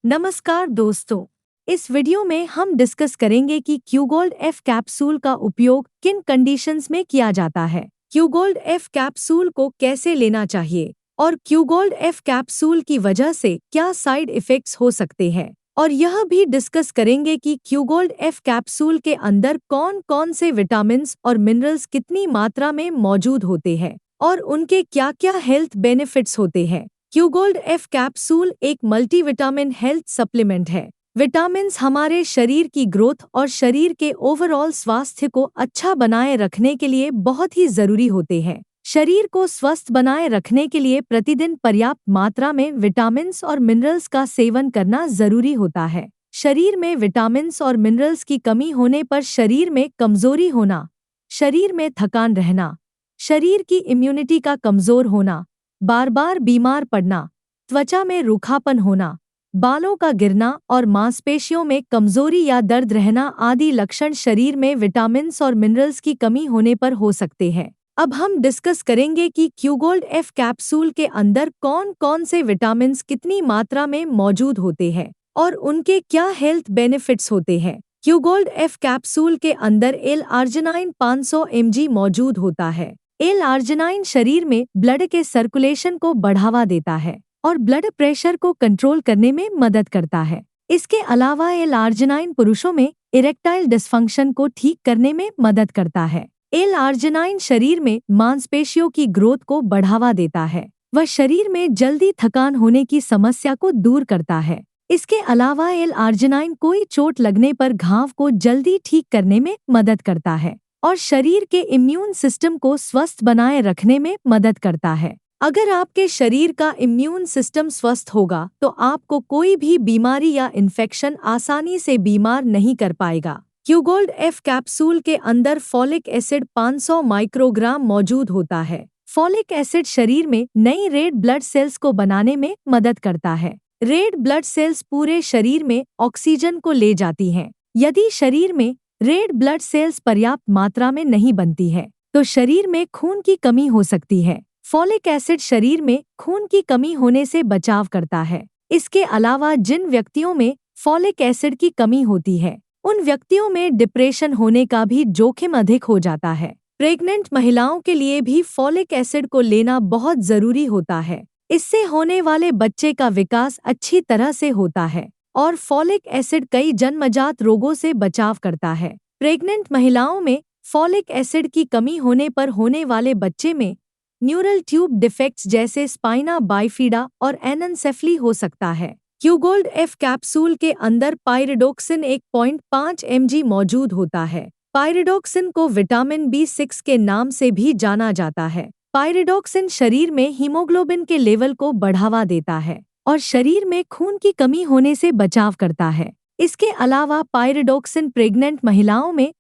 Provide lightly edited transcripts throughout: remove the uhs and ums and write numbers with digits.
नमस्कार दोस्तों, इस वीडियो में हम डिस्कस करेंगे कि क्यूगोल्ड एफ कैप्सूल का उपयोग किन कंडीशंस में किया जाता है, क्यूगोल्ड एफ कैप्सूल को कैसे लेना चाहिए और क्यूगोल्ड एफ कैप्सूल की वजह से क्या साइड इफ़ेक्ट्स हो सकते हैं। और यह भी डिस्कस करेंगे कि क्यूगोल्ड एफ कैप्सूल के अंदर कौन कौन से विटामिन्स और मिनरल्स कितनी मात्रा में मौजूद होते हैं और उनके क्या क्या हेल्थ बेनिफिट्स होते हैं। क्यूगोल्ड एफ कैप्सूल एक मल्टीविटामिन हेल्थ सप्लीमेंट है। विटामिन्स हमारे शरीर की ग्रोथ और शरीर के ओवरऑल स्वास्थ्य को अच्छा बनाए रखने के लिए बहुत ही जरूरी होते हैं। शरीर को स्वस्थ बनाए रखने के लिए प्रतिदिन पर्याप्त मात्रा में विटामिन्स और मिनरल्स का सेवन करना जरूरी होता है। शरीर में विटामिन्स और मिनरल्स की कमी होने पर शरीर में कमजोरी होना, शरीर में थकान रहना, शरीर की इम्यूनिटी का कमजोर होना, बार बार बीमार पड़ना, त्वचा में रूखापन होना, बालों का गिरना और मांसपेशियों में कमजोरी या दर्द रहना आदि लक्षण शरीर में विटामिन्स और मिनरल्स की कमी होने पर हो सकते हैं। अब हम डिस्कस करेंगे कि क्यूगोल्ड एफ कैप्सूल के अंदर कौन कौन से विटामिन्स कितनी मात्रा में मौजूद होते हैं और उनके क्या हेल्थ बेनिफिट्स होते हैं। क्यूगोल्ड एफ कैप्सूल के अंदर एल-आर्जिनाइन 500 mg मौजूद होता है। एल-आर्जिनाइन शरीर में ब्लड के सर्कुलेशन को बढ़ावा देता है और ब्लड प्रेशर को कंट्रोल करने में मदद करता है। इसके अलावा एल-आर्जिनाइन पुरुषों में इरेक्टाइल डिस्फंक्शन को ठीक करने में मदद करता है। एल-आर्जिनाइन शरीर में मांसपेशियों की ग्रोथ को बढ़ावा देता है। वह शरीर में जल्दी थकान होने की समस्या को दूर करता है। इसके अलावा एल-आर्जिनाइन कोई चोट लगने पर घाव को जल्दी ठीक करने में मदद करता है और शरीर के इम्यून सिस्टम को स्वस्थ बनाए रखने में मदद करता है। अगर आपके शरीर का इम्यून सिस्टम स्वस्थ होगा तो आपको कोई भी बीमारी या इन्फेक्शन आसानी से बीमार नहीं कर पाएगा। क्यूगोल्ड एफ कैप्सूल के अंदर फॉलिक एसिड 500 माइक्रोग्राम मौजूद होता है। फॉलिक एसिड शरीर में नई रेड ब्लड सेल्स को बनाने में मदद करता है। रेड ब्लड सेल्स पूरे शरीर में ऑक्सीजन को ले जाती हैं। यदि शरीर में रेड ब्लड सेल्स पर्याप्त मात्रा में नहीं बनती है तो शरीर में खून की कमी हो सकती है। फॉलिक एसिड शरीर में खून की कमी होने से बचाव करता है। इसके अलावा जिन व्यक्तियों में फॉलिक एसिड की कमी होती है उन व्यक्तियों में डिप्रेशन होने का भी जोखिम अधिक हो जाता है। प्रेग्नेंट महिलाओं के लिए भी फॉलिक एसिड को लेना बहुत जरूरी होता है। इससे होने वाले बच्चे का विकास अच्छी तरह से होता है और फॉलिक एसिड कई जन्मजात रोगों से बचाव करता है। प्रेग्नेंट महिलाओं में फॉलिक एसिड की कमी होने पर होने वाले बच्चे में न्यूरल ट्यूब डिफेक्ट्स जैसे स्पाइना बाइफिडा और एनेन्सेफली हो सकता है। क्यूगोल्ड एफ कैप्सूल के अंदर पाइरिडोक्सिन 1.5 mg मौजूद होता है। पाइरिडोक्सिन को विटामिन B6 के नाम से भी जाना जाता है। पाइरिडोक्सिन शरीर में हीमोग्लोबिन के लेवल को बढ़ावा देता है और शरीर में खून की कमी होने से बचाव करता है। इसके अलावा पाइरिडोक्सिन प्रेग्नेंट महिलाओं में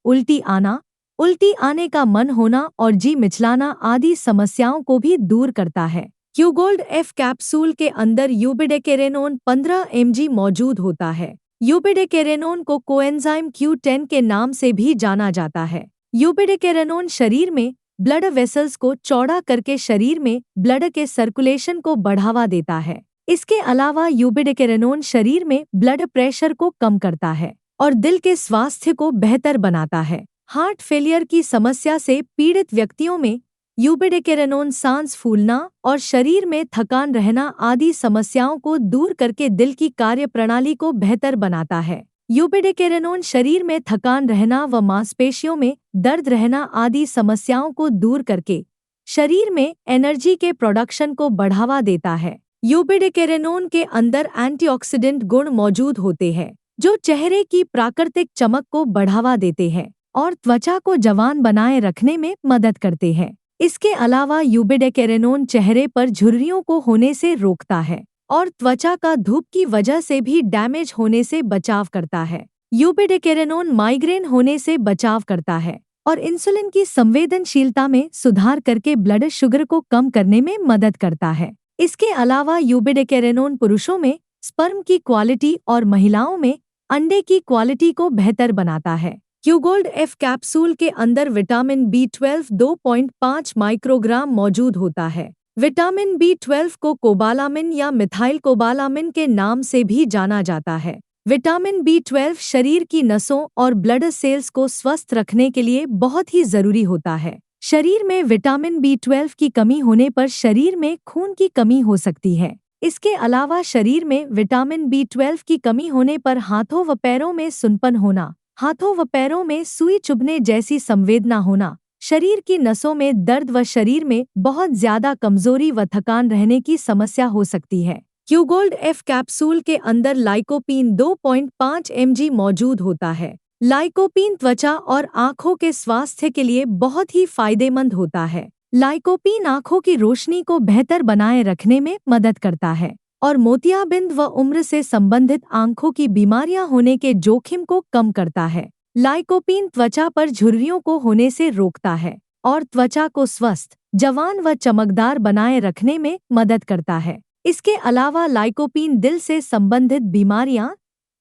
उल्टी आने का मन होना और जी मिचलाना आदि समस्याओं को भी दूर करता है। क्यूगोल्ड एफ कैप्सूल के अंदर यूबिडेकेरेनोन 15 mg मौजूद होता है। यूबिडेकेरेनोन को कोएंजाइम Q10 के नाम से भी जाना जाता है। यूबिडेकेरेनोन शरीर में ब्लड वेसल्स को चौड़ा करके शरीर में ब्लड के सर्कुलेशन को बढ़ावा देता है। इसके अलावा यूबिडेकेरेनोन शरीर में ब्लड प्रेशर को कम करता है और दिल के स्वास्थ्य को बेहतर बनाता है। हार्ट फेलियर की समस्या से पीड़ित व्यक्तियों में यूबिडेकेरेनोन सांस फूलना और शरीर में थकान रहना आदि समस्याओं को दूर करके दिल की कार्यप्रणाली को बेहतर बनाता है। यूबिडेकेरेनोन शरीर में थकान रहना व मांसपेशियों में दर्द रहना आदि समस्याओं को दूर करके शरीर में एनर्जी के प्रोडक्शन को बढ़ावा देता है। यूबिडेकेरेनोन के अंदर एंटीऑक्सीडेंट गुण मौजूद होते हैं जो चेहरे की प्राकृतिक चमक को बढ़ावा देते हैं और त्वचा को जवान बनाए रखने में मदद करते हैं। इसके अलावा यूबिडेकेरेनोन चेहरे पर झुर्रियों को होने से रोकता है और त्वचा का धूप की वजह से भी डैमेज होने से बचाव करता है। यूबिडेकेरेनोन माइग्रेन होने से बचाव करता है और इंसुलिन की संवेदनशीलता में सुधार करके ब्लड शुगर को कम करने में मदद करता है। इसके अलावा यूबिडेकेरेनोन पुरुषों में स्पर्म की क्वालिटी और महिलाओं में अंडे की क्वालिटी को बेहतर बनाता है। क्यूगोल्ड एफ कैप्सूल के अंदर विटामिन B12 2.5 माइक्रोग्राम मौजूद होता है। विटामिन B12 को कोबालामिन या मिथाइल कोबालामिन के नाम से भी जाना जाता है। विटामिन B12 शरीर की नसों और ब्लड सेल्स को स्वस्थ रखने के लिए बहुत ही जरूरी होता है। शरीर में विटामिन B12 की कमी होने पर शरीर में खून की कमी हो सकती है। इसके अलावा शरीर में विटामिन B12 की कमी होने पर हाथों व पैरों में सुनपन होना, हाथों व पैरों में सुई चुभने जैसी संवेदना होना, शरीर की नसों में दर्द व शरीर में बहुत ज्यादा कमजोरी व थकान रहने की समस्या हो सकती है। क्यूगोल्ड F कैप्सूल के अंदर लाइकोपीन 2.5 mg मौजूद होता है। लाइकोपीन त्वचा और आँखों के स्वास्थ्य के लिए बहुत ही फायदेमंद होता है। लाइकोपीन आँखों की रोशनी को बेहतर बनाए रखने में मदद करता है और मोतियाबिंद व उम्र से संबंधित आँखों की बीमारियां होने के जोखिम को कम करता है। लाइकोपीन त्वचा पर झुर्रियों को होने से रोकता है और त्वचा को स्वस्थ, जवान व चमकदार बनाए रखने में मदद करता है। इसके अलावा लाइकोपीन दिल से संबंधित बीमारियां,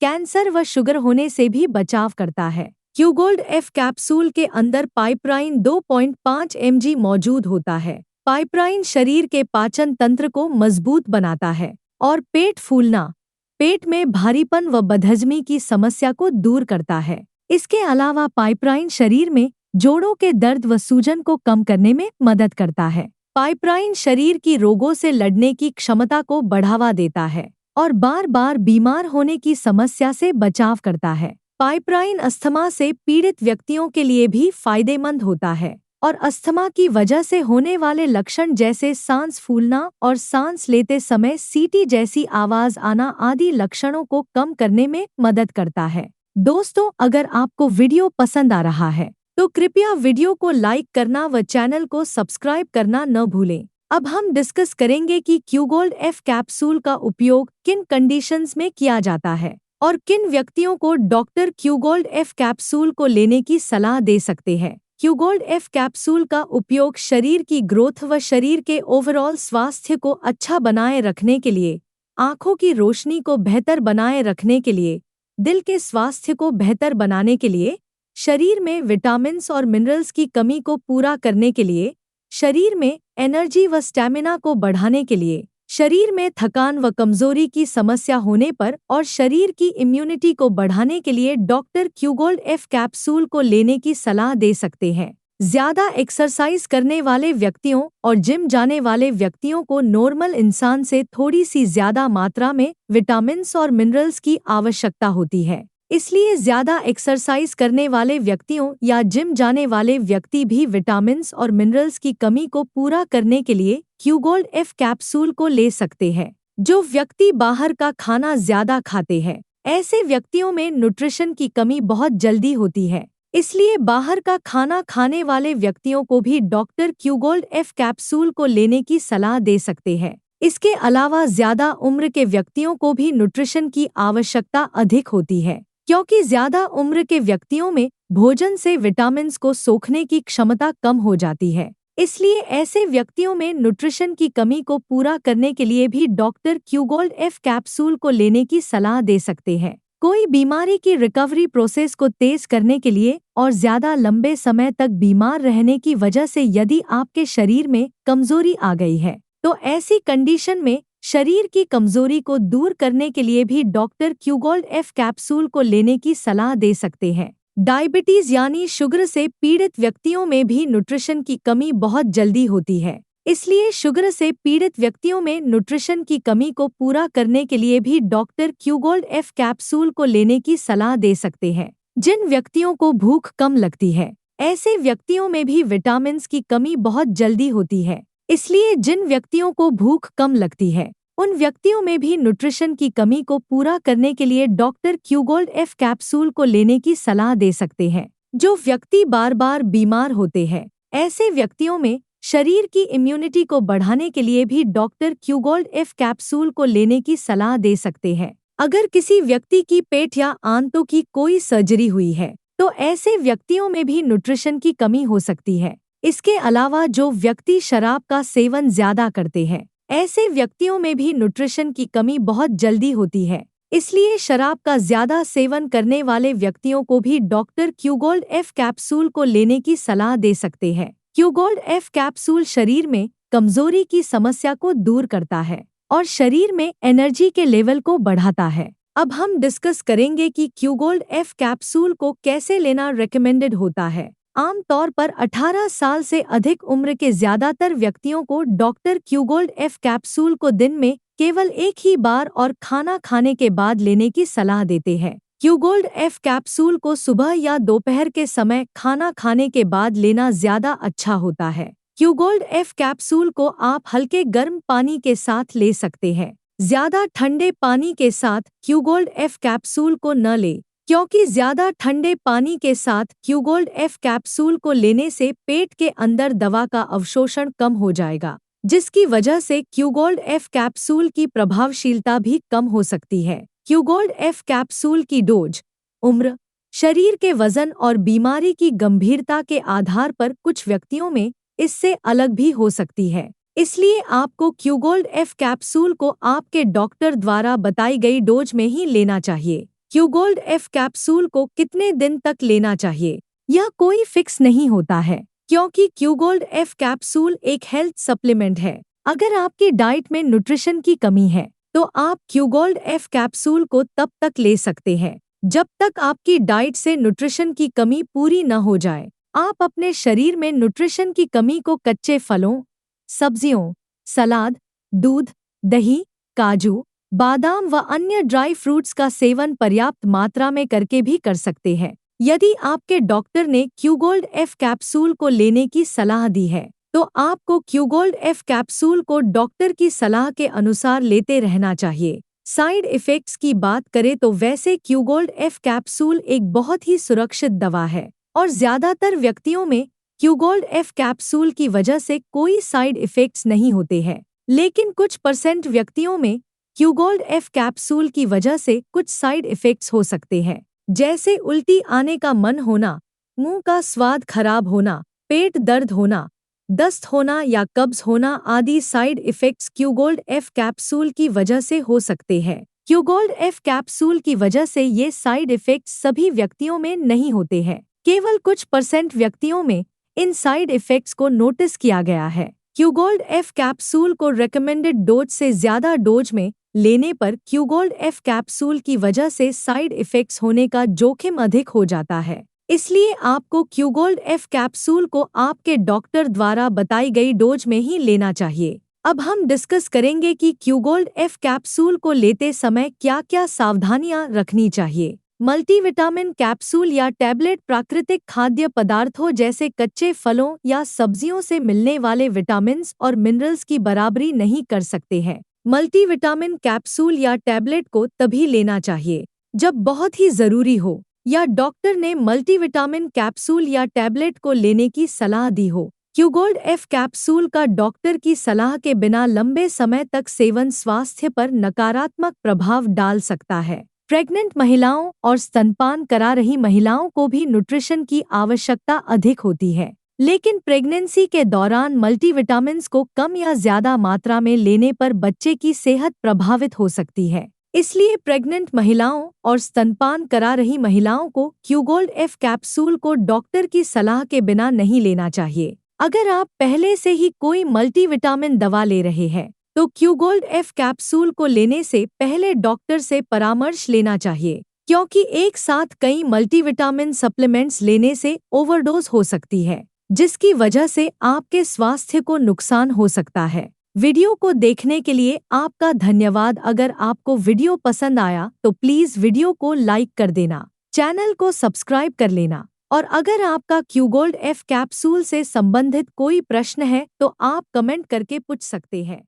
कैंसर व शुगर होने से भी बचाव करता है। क्यूगोल्ड F कैप्सूल के अंदर पाइपराइन 2.5 mg मौजूद होता है। पाइपराइन शरीर के पाचन तंत्र को मजबूत बनाता है और पेट फूलना, पेट में भारीपन व बदहजमी की समस्या को दूर करता है। इसके अलावा पाइपराइन शरीर में जोड़ों के दर्द व सूजन को कम करने में मदद करता है। पाइपराइन शरीर की रोगों से लड़ने की क्षमता को बढ़ावा देता है और बार बार बीमार होने की समस्या से बचाव करता है। पाइपराइन अस्थमा से पीड़ित व्यक्तियों के लिए भी फायदेमंद होता है और अस्थमा की वजह से होने वाले लक्षण जैसे सांस फूलना और सांस लेते समय सीटी जैसी आवाज आना आदि लक्षणों को कम करने में मदद करता है। दोस्तों, अगर आपको वीडियो पसंद आ रहा है तो कृपया वीडियो को लाइक करना व चैनल को सब्सक्राइब करना न भूलें। अब हम डिस्कस करेंगे कि क्यूगोल्ड F कैप्सूल का उपयोग किन कंडीशंस में किया जाता है और किन व्यक्तियों को डॉक्टर क्यूगोल्ड F कैप्सूल को लेने की सलाह दे सकते हैं। क्यूगोल्ड F कैप्सूल का उपयोग शरीर की ग्रोथ व शरीर के ओवरऑल स्वास्थ्य को अच्छा बनाए रखने के लिए, आँखों की रोशनी को बेहतर बनाए रखने के लिए, दिल के स्वास्थ्य को बेहतर बनाने के लिए, शरीर में विटामिन्स और मिनरल्स की कमी को पूरा करने के लिए, शरीर में एनर्जी व स्टैमिना को बढ़ाने के लिए, शरीर में थकान व कमजोरी की समस्या होने पर और शरीर की इम्यूनिटी को बढ़ाने के लिए डॉक्टर क्यूगोल्ड F कैप्सूल को लेने की सलाह दे सकते हैं। ज्यादा एक्सरसाइज करने वाले व्यक्तियों और जिम जाने वाले व्यक्तियों को नॉर्मल इंसान से थोड़ी सी ज्यादा मात्रा में विटामिन्स और मिनरल्स की आवश्यकता होती है। इसलिए ज्यादा एक्सरसाइज करने वाले व्यक्तियों या जिम जाने वाले व्यक्ति भी विटामिन्स और मिनरल्स की कमी को पूरा करने के लिए क्यूगोल्ड F कैप्सूल को ले सकते हैं। जो व्यक्ति बाहर का खाना ज्यादा खाते हैं, ऐसे व्यक्तियों में न्यूट्रिशन की कमी बहुत जल्दी होती है। इसलिए बाहर का खाना खाने वाले व्यक्तियों को भी डॉक्टर क्यूगोल्ड F कैप्सूल को लेने की सलाह दे सकते हैं। इसके अलावा ज्यादा उम्र के व्यक्तियों को भी न्यूट्रिशन की आवश्यकता अधिक होती है, क्योंकि ज्यादा उम्र के व्यक्तियों में भोजन से विटामिन्स को सोखने की क्षमता कम हो जाती है। इसलिए ऐसे व्यक्तियों में न्यूट्रिशन की कमी को पूरा करने के लिए भी डॉक्टर क्यूगोल्ड F कैप्सूल को लेने की सलाह दे सकते हैं। कोई बीमारी की रिकवरी प्रोसेस को तेज करने के लिए और ज्यादा लंबे समय तक बीमार रहने की वजह से यदि आपके शरीर में कमजोरी आ गई है, तो ऐसी कंडीशन में शरीर की कमजोरी को दूर करने के लिए भी डॉक्टर क्यूगोल्ड F कैप्सूल को लेने की सलाह दे सकते हैं। डायबिटीज यानी शुगर से पीड़ित व्यक्तियों में भी न्यूट्रिशन की कमी बहुत जल्दी होती है। इसलिए शुगर से पीड़ित व्यक्तियों में न्यूट्रिशन की कमी को पूरा करने के लिए भी डॉक्टर क्यूगोल्ड F कैप्सूल को लेने की सलाह दे सकते हैं। जिन व्यक्तियों को भूख कम लगती है, ऐसे व्यक्तियों में भी विटामिन्स की कमी बहुत जल्दी होती है। इसलिए जिन व्यक्तियों को भूख कम लगती है, उन व्यक्तियों में भी न्यूट्रिशन की कमी को पूरा करने के लिए डॉक्टर क्यूगोल्ड F कैप्सूल को लेने की सलाह दे सकते हैं। जो व्यक्ति बार बार बीमार होते हैं, ऐसे व्यक्तियों में शरीर की इम्यूनिटी को बढ़ाने के लिए भी डॉक्टर क्यूगोल्ड F कैप्सूल को लेने की सलाह दे सकते हैं। अगर किसी व्यक्ति की पेट या आंतों की कोई सर्जरी हुई है, तो ऐसे व्यक्तियों में भी न्यूट्रिशन की कमी हो सकती है। इसके अलावा जो व्यक्ति शराब का सेवन ज्यादा करते हैं, ऐसे व्यक्तियों में भी न्यूट्रिशन की कमी बहुत जल्दी होती है। इसलिए शराब का ज्यादा सेवन करने वाले व्यक्तियों को भी डॉक्टर क्यूगोल्ड F कैप्सूल को लेने की सलाह दे सकते हैं। क्यूगोल्ड F कैप्सूल शरीर में कमजोरी की समस्या को दूर करता है और शरीर में एनर्जी के लेवल को बढ़ाता है। अब हम डिस्कस करेंगे कि क्यूगोल्ड एफ कैप्सूल को कैसे लेना रेकमेंडेड होता है। आमतौर पर 18 साल से अधिक उम्र के ज्यादातर व्यक्तियों को डॉक्टर क्यूगोल्ड एफ कैप्सूल को दिन में केवल एक ही बार और खाना खाने के बाद लेने की सलाह देते हैं। क्यूगोल्ड एफ कैप्सूल को सुबह या दोपहर के समय खाना खाने के बाद लेना ज्यादा अच्छा होता है। क्यूगोल्ड एफ कैप्सूल को आप हल्के गर्म पानी के साथ ले सकते हैं। ज्यादा ठंडे पानी के साथ क्यूगोल्ड एफ कैप्सूल को न लें, क्योंकि ज्यादा ठंडे पानी के साथ क्यूगोल्ड एफ कैप्सूल को लेने से पेट के अंदर दवा का अवशोषण कम हो जाएगा, जिसकी वजह से क्यूगोल्ड एफ कैप्सूल की प्रभावशीलता भी कम हो सकती है। क्यूगोल्ड एफ कैप्सूल की डोज उम्र, शरीर के वजन और बीमारी की गंभीरता के आधार पर कुछ व्यक्तियों में इससे अलग भी हो सकती है। इसलिए आपको क्यूगोल्ड एफ कैप्सूल को आपके डॉक्टर द्वारा बताई गई डोज में ही लेना चाहिए। क्यूगोल्ड एफ कैप्सूल को कितने दिन तक लेना चाहिए, यह कोई फिक्स नहीं होता है, क्योंकि क्यूगोल्ड एफ कैप्सूल एक हेल्थ सप्लीमेंट है। अगर आपकी डाइट में न्यूट्रिशन की कमी है तो आप क्यूगोल्ड एफ कैप्सूल को तब तक ले सकते हैं जब तक आपकी डाइट से न्यूट्रिशन की कमी पूरी न हो जाए। आप अपने शरीर में न्यूट्रिशन की कमी को कच्चे फलों, सब्जियों, सलाद, दूध, दही, काजू, बादाम व अन्य ड्राई फ्रूट्स का सेवन पर्याप्त मात्रा में करके भी कर सकते हैं। यदि आपके डॉक्टर ने क्यूगोल्ड एफ कैप्सूल को लेने की सलाह दी है तो आपको क्यूगोल्ड एफ कैप्सूल को डॉक्टर की सलाह के अनुसार लेते रहना चाहिए। साइड इफ़ेक्ट्स की बात करें तो वैसे क्यूगोल्ड एफ कैप्सूल एक बहुत ही सुरक्षित दवा है और ज़्यादातर व्यक्तियों में क्यूगोल्ड एफ कैप्सूल की वजह से कोई साइड इफ़ेक्ट्स नहीं होते हैं, लेकिन कुछ % व्यक्तियों में क्यूगोल्ड एफ कैप्सूल की वजह से कुछ साइड इफ़ेक्ट्स हो सकते हैं, जैसे उल्टी आने का मन होना, मुंह का स्वाद खराब होना, पेट दर्द होना, दस्त होना या कब्ज होना आदि साइड इफ़ेक्ट्स क्यूगोल्ड एफ कैप्सूल की वजह से हो सकते हैं। क्यूगोल्ड एफ कैप्सूल की वजह से ये साइड इफ़ेक्ट्स सभी व्यक्तियों में नहीं होते हैं, केवल कुछ % व्यक्तियों में इन साइड इफ़ेक्ट्स को नोटिस किया गया है। क्यूगोल्ड एफ कैप्सूल को रेकमेंडेड डोज से ज़्यादा डोज में लेने पर क्यूगोल्ड एफ कैप्सूल की वजह से साइड इफ़ेक्ट्स होने का जोखिम अधिक हो जाता है। इसलिए आपको क्यूगोल्ड एफ कैप्सूल को आपके डॉक्टर द्वारा बताई गई डोज में ही लेना चाहिए। अब हम डिस्कस करेंगे कि क्यूगोल्ड एफ कैप्सूल को लेते समय क्या-क्या सावधानियां रखनी चाहिए। मल्टीविटामिन कैप्सूल या टैबलेट प्राकृतिक खाद्य पदार्थों जैसे कच्चे फलों या सब्जियों से मिलने वाले विटामिन्स और मिनरल्स की बराबरी नहीं कर सकते हैं। मल्टीविटामिन कैप्सूल या टैबलेट को तभी लेना चाहिए जब बहुत ही जरूरी हो या डॉक्टर ने मल्टीविटामिन कैप्सूल या टैबलेट को लेने की सलाह दी हो। क्यूगोल्ड एफ कैप्सूल का डॉक्टर की सलाह के बिना लंबे समय तक सेवन स्वास्थ्य पर नकारात्मक प्रभाव डाल सकता है। प्रेग्नेंट महिलाओं और स्तनपान करा रही महिलाओं को भी न्यूट्रिशन की आवश्यकता अधिक होती है, लेकिन प्रेगनेंसी के दौरान मल्टीविटामिन्स को कम या ज्यादा मात्रा में लेने पर बच्चे की सेहत प्रभावित हो सकती है। इसलिए प्रेग्नेंट महिलाओं और स्तनपान करा रही महिलाओं को क्यूगोल्ड एफ कैप्सूल को डॉक्टर की सलाह के बिना नहीं लेना चाहिए। अगर आप पहले से ही कोई मल्टीविटामिन दवा ले रहे हैं तो क्यूगोल्ड एफ कैप्सूल को लेने से पहले डॉक्टर से परामर्श लेना चाहिए, क्योंकि एक साथ कई मल्टीविटामिन सप्लीमेंट्स लेने से ओवरडोज हो सकती है, जिसकी वजह से आपके स्वास्थ्य को नुकसान हो सकता है। वीडियो को देखने के लिए आपका धन्यवाद। अगर आपको वीडियो पसंद आया तो प्लीज़ वीडियो को लाइक कर देना, चैनल को सब्सक्राइब कर लेना और अगर आपका क्यूगोल्ड एफ कैप्सूल से संबंधित कोई प्रश्न है तो आप कमेंट करके पूछ सकते हैं।